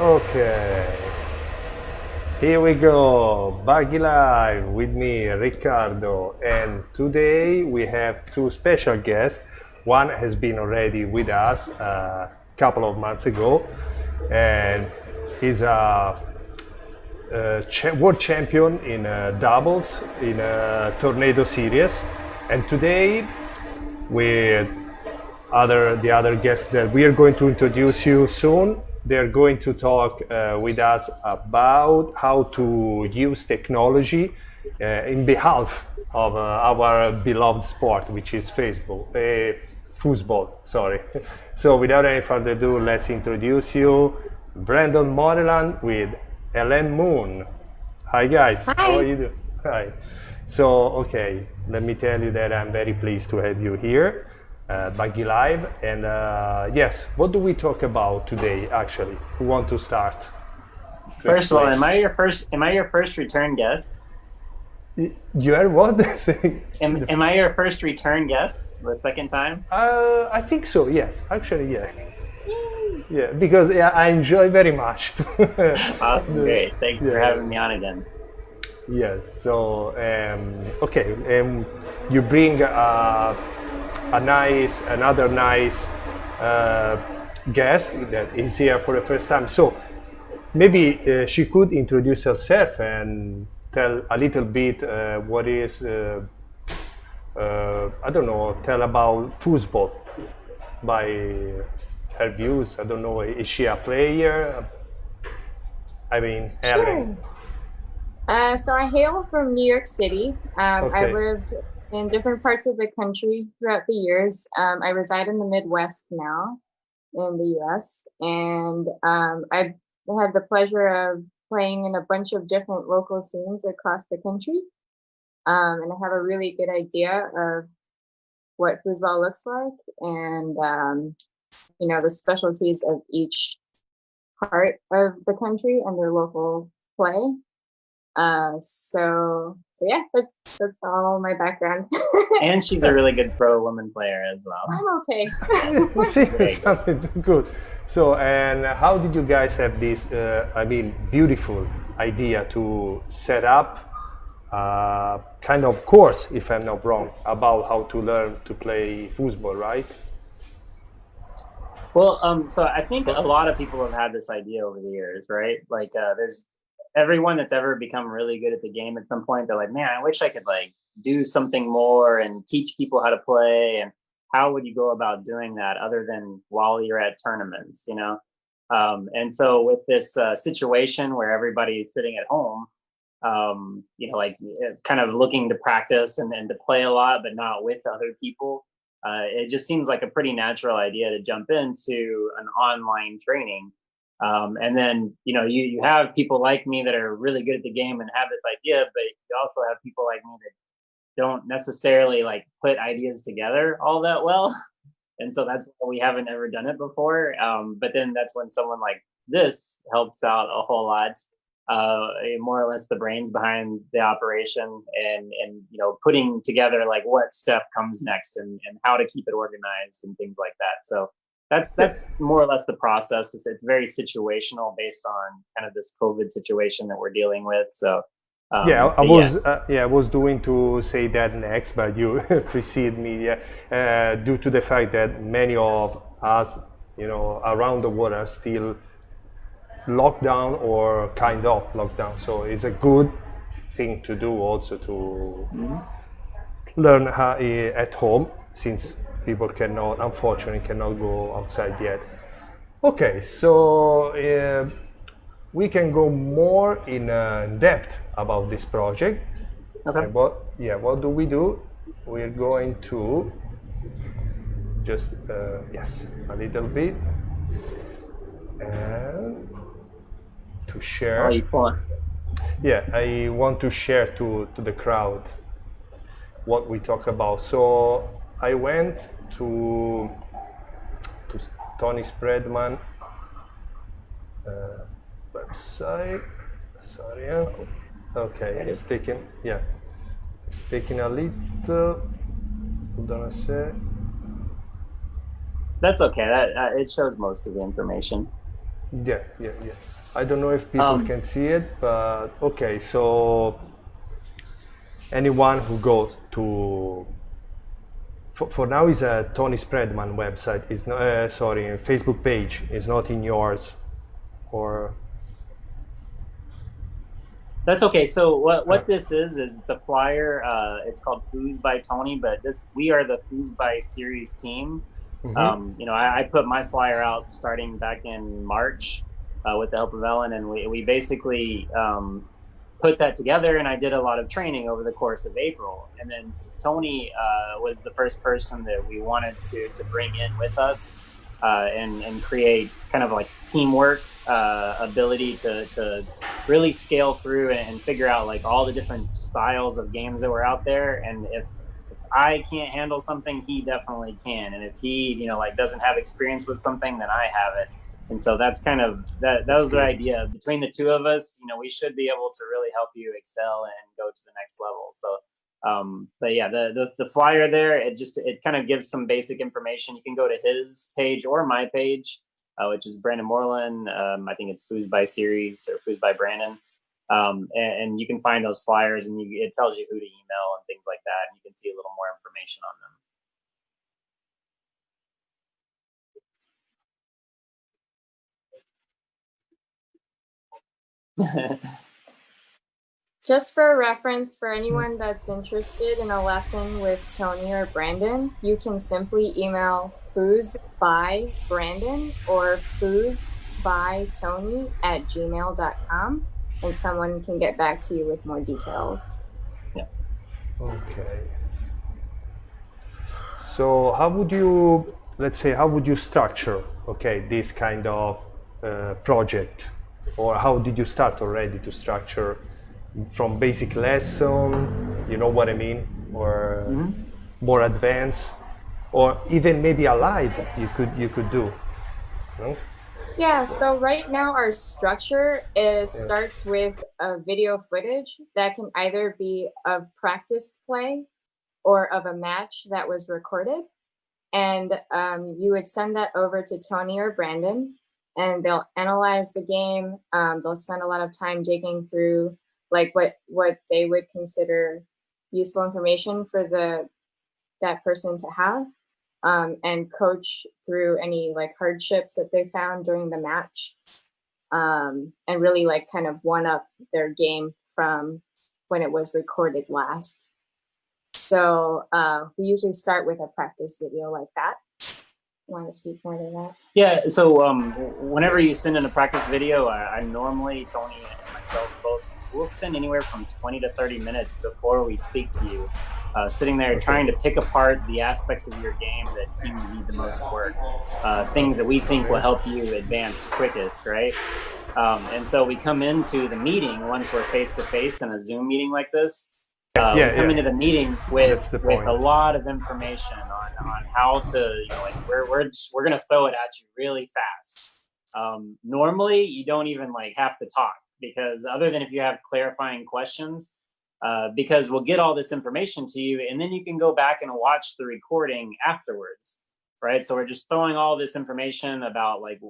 Okay, here we go. Buggy Live with me, Riccardo, and today we have two special guests. One has been already with us a couple of months ago, and he's a, world champion in doubles in a tornado series. And today, with the other guests that we are going to introduce you soon. They're going to talk with us about how to use technology in behalf of our beloved sport, which is foosball. Sorry. So without any further ado, let's introduce you, Brandon Moreland with Ellen Moon. Hi guys, how are Hi. you doing? Hi. So, okay, let me tell you that I'm very pleased to have you here, Buggy Live. And yes, what do we talk about today, actually? Who want to start to First of all, explain? am I your first return guest? You heard what? Am I your first return guest the second time? I think so, yes. Actually, yes. Yay. Yeah, because yeah, I enjoy very much. Awesome, great. Thank you for Yeah. having me on again. Yes. So, okay, you bring another nice uh, guest that is here for the first time. So maybe she could introduce herself and tell a little bit what is, I don't know, tell about football by her views. I don't know, is she a player? I mean, Ellen. Sure. So I hail from New York City. I've Okay. lived in different parts of the country throughout the years. I reside in the Midwest now in the US, and I've had the pleasure of playing in a bunch of different local scenes across the country. And I have a really good idea of what foosball looks like and, the specialties of each part of the country and their local play. So yeah, that's all my background. And she's a really good pro woman player as well. I'm okay. See, Very good. something good. So, and how did you guys have this, I mean, beautiful idea to set up kind of course, if I'm not wrong, about how to learn to play football, right? Well, so I think a lot of people have had this idea over the years, right? Like, there's everyone that's ever become really good at the game at some point. They're like, man, I wish I could like do something more and teach people how to play. And how would you go about doing that other than while you're at tournaments, you know? And so with this situation where everybody's sitting at home, kind of looking to practice and to play a lot, but not with other people. It just seems like a pretty natural idea to jump into an online training. And then, you have people like me that are really good at the game and have this idea, but you also have people like me that don't necessarily like put ideas together all that well. And so that's why we haven't ever done it before. But then that's when someone like this helps out a whole lot, more or less the brains behind the operation, and putting together like what step comes next, and how to keep it organized and things like that. So that's more or less the process. It's very situational based on kind of this COVID situation that we're dealing with. So Yeah, but yeah. I was doing to say that next, but you precede me. Yeah, due to the fact that many of us, around the world are still locked down or kind of locked down. So it's a good thing to do also to Mhm. learn how, at home, since people cannot, unfortunately, cannot go outside yet. Okay, so we can go more in depth about this project. Okay. What do we do? We're going to just yes, a little bit, and to Oh, share. you pull. Yeah, I want to share to the crowd what we talk about. So I went to Tony Spreadman website. Sorry. Okay, it's taking, yeah, it's taking a little. Hold on a sec. That's okay. That it shows most of the information. Yeah, yeah, yeah. I don't know if people Um, can see it, but okay. So anyone who goes to for now is a Tony Spreadman website. Is not sorry, Facebook page is not in yours or That's okay. So uh, what this is it's a flyer. It's called Foos by Tony, but this we are the Foos by Series team. mhm. I put my flyer out starting back in March with the help of Ellen, and we basically put that together. And I did a lot of training over the course of April, and then Tony was the first person that we wanted to bring in with us and create kind of like teamwork ability to really scale through and figure out like all the different styles of games that were out there. And if I can't handle something, he definitely can. And if he, like doesn't have experience with something, then I have it. And so that's kind of that That's was the good. idea. Between the two of us, we should be able to really help you excel and go to the next level. So but yeah, the flyer there, it kind of gives some basic information. You can go to his page or my page, which is Brandon Moreland. I think it's Foos by Series or Foos by Brandon. And you can find those flyers, and it tells you who to email and things like that, and you can see a little more information on them. Just for reference, for anyone that's interested in a lesson with Tony or Brandon, you can simply email foos by Brandon or foos by Tony at gmail.com, and someone can get back to you with more details. Yeah. Okay. So how would you, let's say, how would you structure, okay, this kind of project? Or how did you start already to structure from basic lesson, you know what I mean? Or Mm-hmm. more advanced? Or even maybe a live you could do, no? Yeah, so right now our structure is Yeah. starts with a video footage that can either be of practice play or of a match that was recorded. And you would send that over to Tony or Brandon, and they'll analyze the game. They'll spend a lot of time digging through like what they would consider useful information for that person to have, and coach through any like hardships that they found during the match, and really like kind of one up their game from when it was recorded last. So we usually start with a practice video like that. Want to speak more to that? Yeah. So whenever you send in a practice video, I normally, Tony and myself both, we'll spend anywhere from 20 to 30 minutes before we speak to you, sitting there trying to Okay. pick apart the aspects of your game that seem to need the most work, things that we think will help you advance quickest, right? And so we come into the meeting once we're face to face in a Zoom meeting like this. Yeah, We yeah, come into yeah. the meeting with That's the a point. lot of information on how to, like we're gonna throw it at you really fast. Normally, you don't even like have to talk, because other than if you have clarifying questions, because we'll get all this information to you, and then you can go back and watch the recording afterwards, right? So we're just throwing all this information about like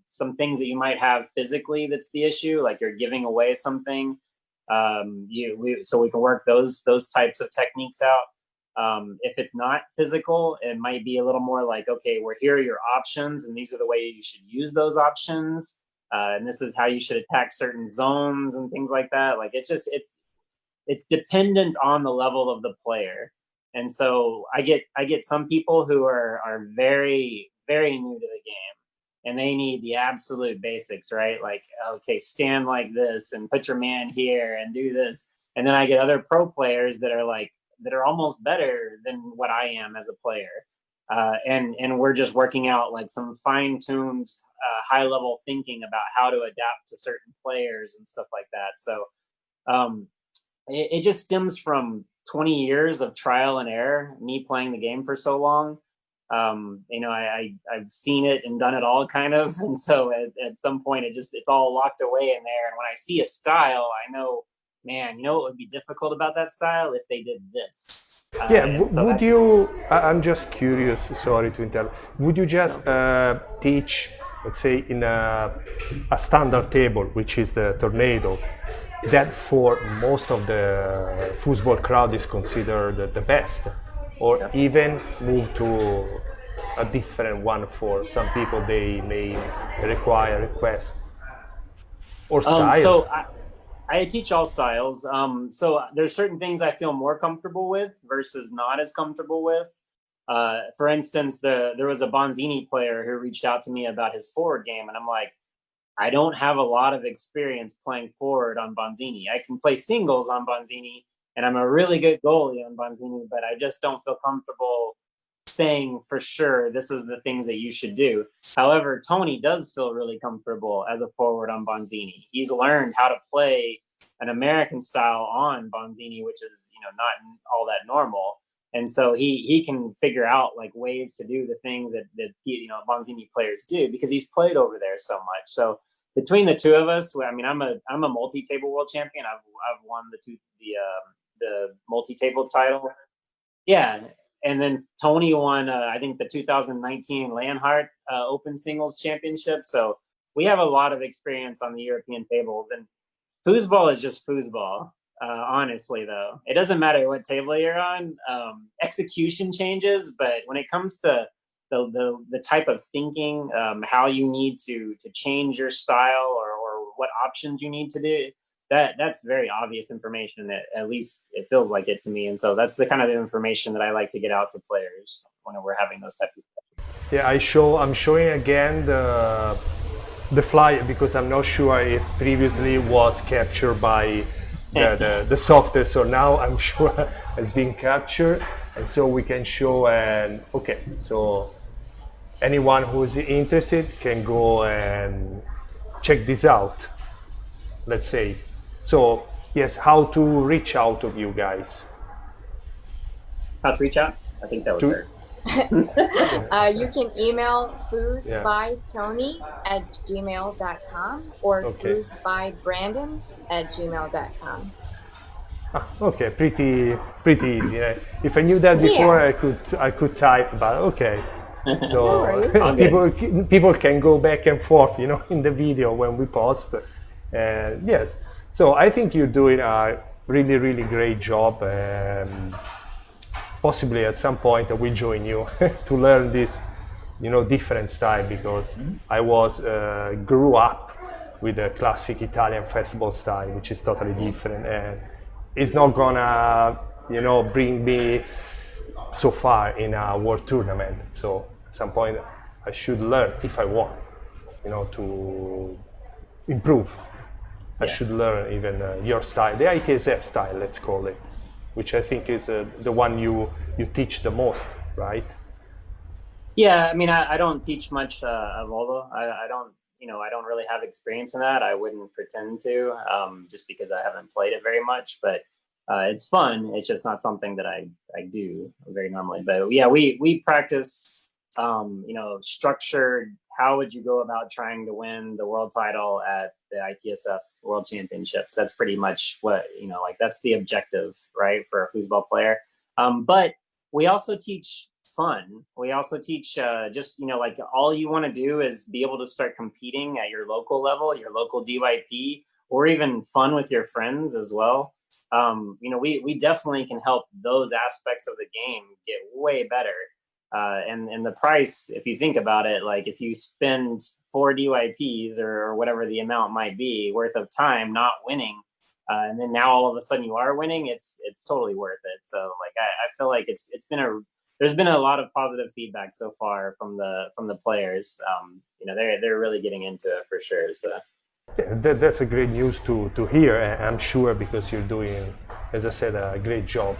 some things that you might have physically that's the issue, like you're giving away something. So we can work those types of techniques out. If it's not physical, it might be a little more like, okay, well, here are your options, and these are the way you should use those options, and this is how you should attack certain zones and things like that. Like it's dependent on the level of the player. And so I get some people who are very very new to the game, and they need the absolute basics, right? Like, okay, stand like this and put your man here and do this. And then I get other pro players that are almost better than what I am as a player. And we're just working out like some fine tuned high level thinking about how to adapt to certain players and stuff like that. So um, it just stems from 20 years of trial and error, me playing the game for so long. I've seen it and done it all kind of. And so at some point it's all locked away in there. And when I see a style, I know, man, what would be difficult about that style if they did this. Yeah, And so would that's, you, I'm just curious, sorry to interrupt, would you just no. teach let's say in a standard table, which is the tornado, that for most of the football crowd is considered the best, or even move to a different one for some people. They may request or style. So I teach all styles. So there's certain things I feel more comfortable with versus not as comfortable with. For instance, there was a Bonzini player who reached out to me about his forward game, and I'm like, I don't have a lot of experience playing forward on Bonzini. I can play singles on Bonzini, and I'm a really good goalie on Bonzini, but I just don't feel comfortable saying for sure this is the things that you should do. However, Tony does feel really comfortable as a forward on Bonzini. He's learned how to play an American style on Bonzini, which is not all that normal. And so he can figure out like ways to do the things that Bonzini players do because he's played over there so much. So between the two of us, I mean, I'm a multi-table world champion. I've won the multi-table title. Yeah, and then Tony won I think the 2019 Landhart Open Singles Championship. So we have a lot of experience on the European tables, and foosball is just foosball. Honestly, though, it doesn't matter what table you're on. Execution changes, but when it comes to the type of thinking, how you need to change your style or what options you need to do, that's very obvious information. That at least it feels like it to me, and so that's the kind of information that I like to get out to players when we're having those type of things. Yeah, I'm showing again the flyer because I'm not sure if previously was captured by the software. So now I'm sure has been captured, and so we can show. And okay, so anyone who's interested can go and check this out. Let's say. So yes, how to reach out of you guys? How to reach out? I think that was her. You can email foosbytony@gmail.com or foosbybrandon@gmail.com. Okay, pretty easy. If I knew that before, I could type, but okay. So people can go back and forth, in the video when we post. Yes, so I think you're doing a really, really great job. Possibly at some point I will join you to learn this, different style because I grew up with a classic Italian festival style, which is totally different, and it's not gonna, bring me so far in a world tournament. So at some point I should learn if I want, to improve. I should learn even your style, the ITSF style, let's call it, which I think is the one you teach the most, right? Yeah, I mean, I don't teach much of Volo. I don't really have experience in that. I wouldn't pretend to, just because I haven't played it very much. But it's fun. It's just not something that I do very normally. But yeah, we practice, structured. How would you go about trying to win the world title at the ITSF World Championships? That's pretty much what, that's the objective, right, for a foosball player. But we also teach fun. We also teach just, all you want to do is be able to start competing at your local level, your local DYP, or even fun with your friends as well. We definitely can help those aspects of the game get way better. And the price, if you think about it, like if you spend 4 DYPs or whatever the amount might be worth of time not winning, and then now all of a sudden you are winning, it's totally worth it. So like I feel like there's been a lot of positive feedback so far from the players. They're really getting into it for sure. So yeah, that's a great news to hear, I'm sure, because you're doing, as I said, a great job.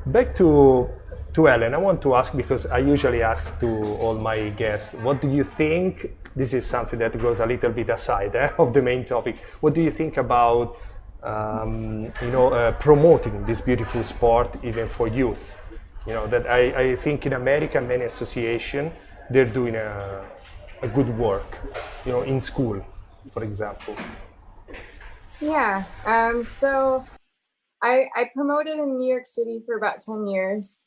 Back to Ellen, I want to ask, because I usually ask to all my guests, what do you think, this is something that goes a little bit aside of the main topic, what do you think about promoting this beautiful sport even for youth? That I think in America, many associations, they're doing a good work, in school, for example. Yeah, so I promoted in New York City for about 10 years.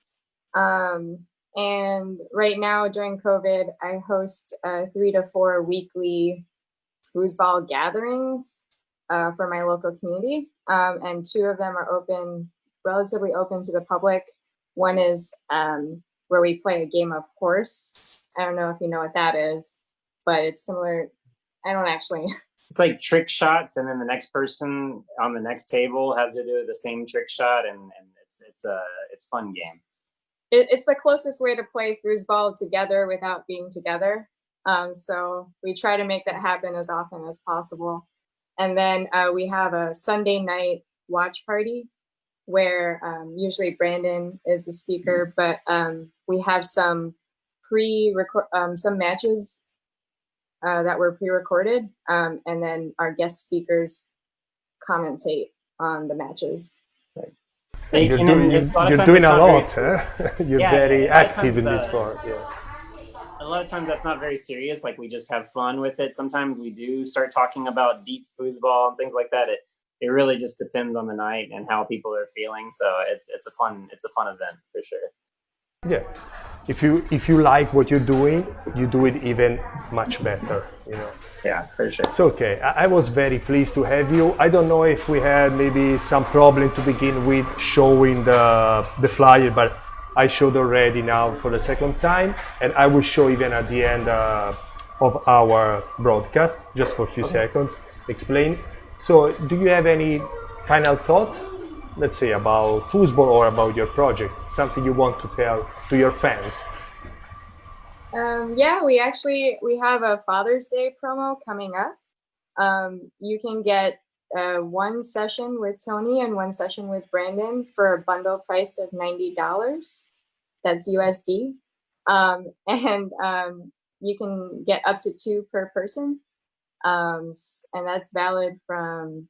And right now during COVID, I host 3 to 4 weekly foosball gatherings for my local community. And 2 of them are relatively open to the public. One is where we play a game of horse. I don't know if you know what that is, but it's similar. I don't actually. It's like trick shots, and then the next person on the next table has to do the same trick shot, and it's a fun game. It's the closest way to play foosball together without being together. So we try to make that happen as often as possible. And then we have a Sunday night watch party where usually Brandon is the speaker, but we have some some matches that were pre-recorded, and then our guest speakers commentate on the matches. You're doing a lot, huh? You're very active in this sport. Yeah. A lot of times that's not very serious. Like, we just have fun with it. Sometimes we do start talking about deep foosball and things like that. It really just depends on the night and how people are feeling. So it's a fun event for sure. Yeah, if you like what you're doing, you do it even much better, you know. Yeah, for sure. It's okay. I was very pleased to have you. I don't know if we had maybe some problem to begin with showing the flyer, but I showed already now for the second time, and I will show even at the end of our broadcast, just for a few seconds, explain. So, do you have any final thoughts? Let's say about foosball or about your project, something you want to tell to your fans? Yeah, we have a Father's Day promo coming up. You can get 1 session with Tony and 1 session with Brandon for a bundle price of $90. That's USD. And you can get up to 2 per person. And that's valid from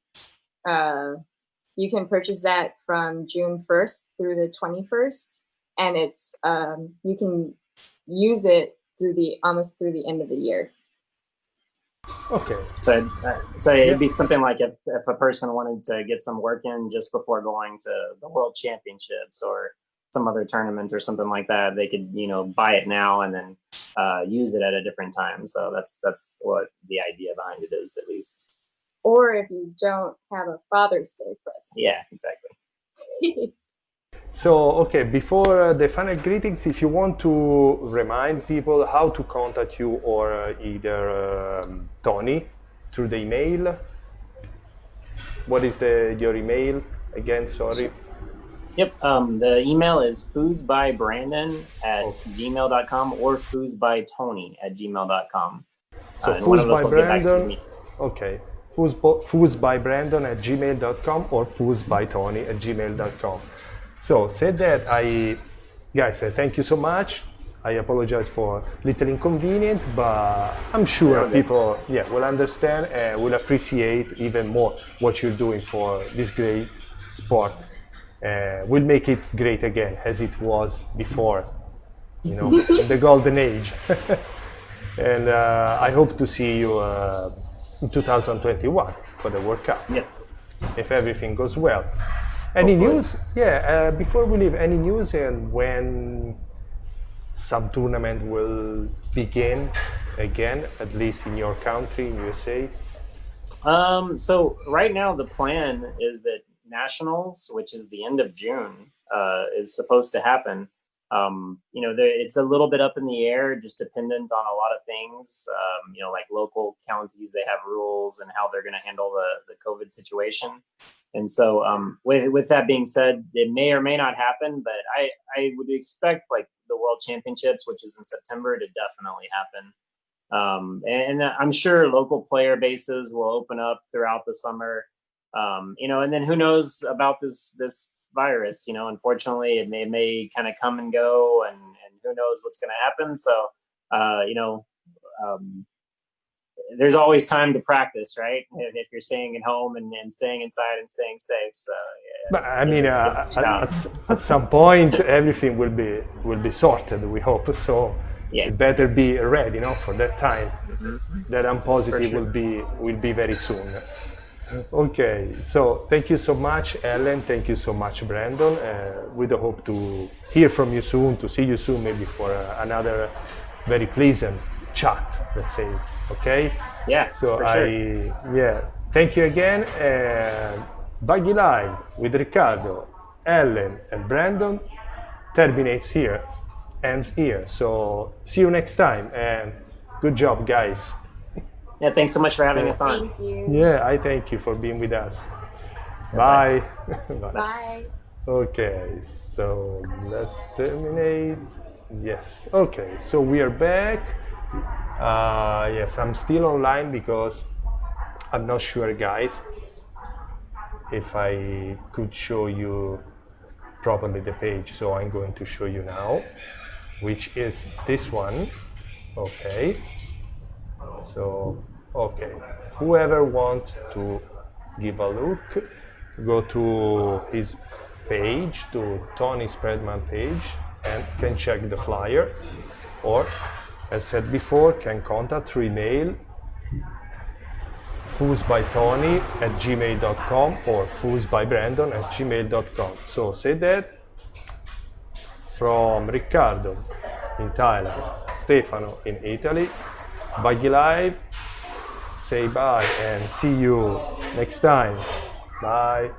you can purchase that from June 1st through the 21st, and it's you can use it almost through the end of the year. Okay. So it'd be something like if a person wanted to get some work in just before going to the World Championships or some other tournament or something like that, they could, buy it now and then use it at a different time. So that's what the idea behind it is, at least. Or if you don't have a Father's Day present. Yeah, exactly. So, okay, before the final greetings, if you want to remind people how to contact you or either Tony through the email, what is your email again? Sorry. Yep. The email is foosbybrandon@gmail.com or foosbytony@gmail.com. So and one of us will get back to me. Okay. foosbybrandon@gmail.com or foosbytony@gmail.com. So, said that, guys, thank you so much. I apologize for little inconvenient, but I'm sure people will understand and will appreciate even more what you're doing for this great sport. We'll make it great again as it was before, the golden age. And I hope to see you in 2021 for the World Cup. Yeah. If everything goes well. Any news? Yeah, before we leave, any news and when some tournament will begin again, at least in your country, in USA? So right now the plan is that Nationals, which is the end of June, is supposed to happen. It's a little bit up in the air, just dependent on a lot of things. Like local counties, they have rules and how they're going to handle the COVID situation. And so with that being said, it may or may not happen, but I would expect like the World Championships, which is in September, to definitely happen. And I'm sure local player bases will open up throughout the summer. And then who knows about this virus, unfortunately it may kind of come and go, and who knows what's going to happen. So, there's always time to practice, right? If you're staying at home and staying inside and staying safe. So, but I mean, at some point, everything will be sorted. We hope so. Yeah. It better be ready, for that time. Mm-hmm. That I'm positive sure. will be very soon. Okay, so thank you so much, Ellen. Thank you so much, Brandon. We do hope to hear from you soon, to see you soon, maybe for another very pleasant chat, let's say. Okay? Yeah, So for sure. yeah, thank you again. And Buggy Live with Riccardo, Ellen, and Brandon terminates here, ends here. So see you next time, and good job, guys. Yeah, thanks so much for having Okay. us on. Thank you. Yeah, I thank you for being with us. Bye. Bye. Bye. Bye. Okay, so let's terminate. Yes. Okay, so we are back. Yes, I'm still online because I'm not sure, guys, if I could show you properly the page. So I'm going to show you now, which is this one. Okay. So, okay. Whoever wants to give a look, go to his page, to Tony Spreadman page, and can check the flyer. Or, as said before, can contact through email foosbytony@gmail.com or foosbybrandon@gmail.com. So say that from Riccardo in Thailand, Stefano in Italy, Buggy Live, say bye and see you next time. Bye.